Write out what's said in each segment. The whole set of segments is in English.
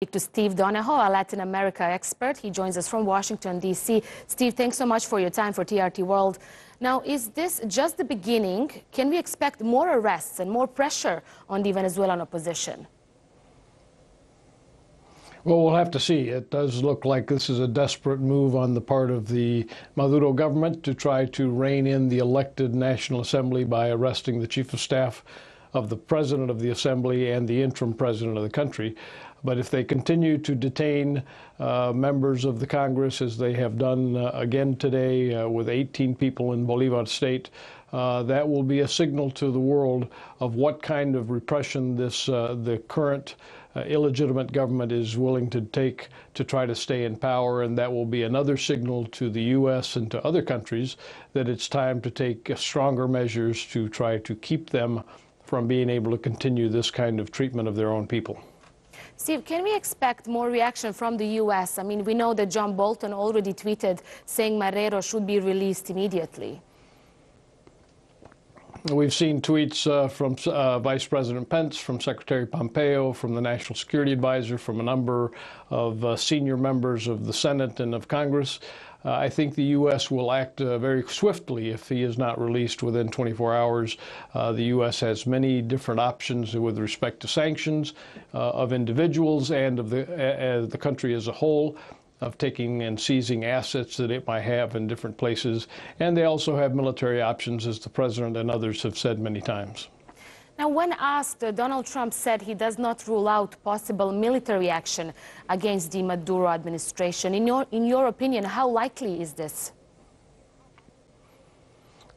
To Steve Donehoo, a Latin America expert. He joins us from Washington, D.C. Steve, thanks so much for your time for TRT World. Now, is this just the beginning? Can we expect more arrests and more pressure on the Venezuelan opposition? Well, we'll have to see. It does look like this is a desperate move on the part of the Maduro government to try to rein in the elected National Assembly by arresting the Chief of Staff of the President of the Assembly and the interim President of the country. But if they continue to detain members of the Congress, as they have done again today with 18 people in Bolivar State, that will be a signal to the world of what kind of repression the current illegitimate government is willing to take to try to stay in power. And that will be another signal to the U.S. and to other countries that it's time to take stronger measures to try to keep them from being able to continue this kind of treatment of their own people. Steve, can we expect more reaction from the U.S.? I mean, we know that John Bolton already tweeted saying Marrero should be released immediately. We've seen tweets from Vice President Pence, from Secretary Pompeo, from the National Security Advisor, from a number of senior members of the Senate and of Congress. I think the U.S. will act very swiftly if he is not released within 24 hours. The U.S. has many different options with respect to sanctions of individuals and of the country as a whole, of taking and seizing assets that it might have in different places. And they also have military options, as the President and others have said many times. Now, when asked, Donald Trump said he does not rule out possible military action against the Maduro administration. In your opinion, how likely is this?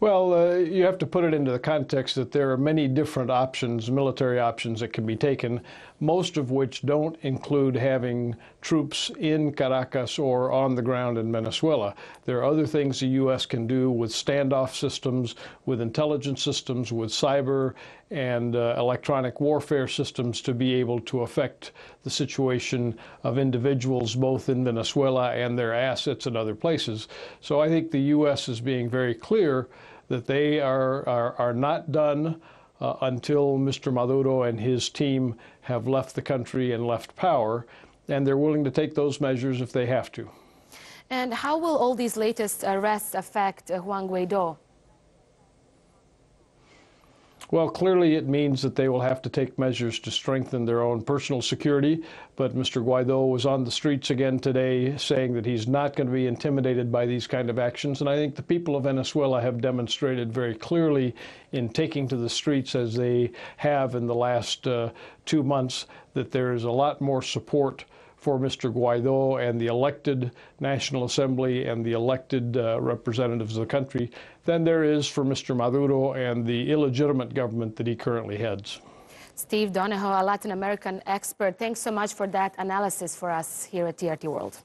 Well, you have to put it into the context that there are many different options, military options that can be taken, most of which don't include having troops in Caracas or on the ground in Venezuela. There are other things the U.S. can do with standoff systems, with intelligence systems, with cyber and electronic warfare systems to be able to affect the situation of individuals both in Venezuela and their assets in other places. So I think the U.S. is being very clear that they are not done until Mr. Maduro and his team have left the country and left power, and they're willing to take those measures if they have to. And how will all these latest arrests affect Juan Guaido? Well, clearly it means that they will have to take measures to strengthen their own personal security. But Mr. Guaido was on the streets again today saying that he's not going to be intimidated by these kind of actions. And I think the people of Venezuela have demonstrated very clearly in taking to the streets, as they have in the last 2 months, that there is a lot more support for Mr. Guaido and the elected National Assembly and the elected representatives of the country than there is for Mr. Maduro and the illegitimate government that he currently heads. Steve Donehoo, a Latin American expert, thanks so much for that analysis for us here at TRT World.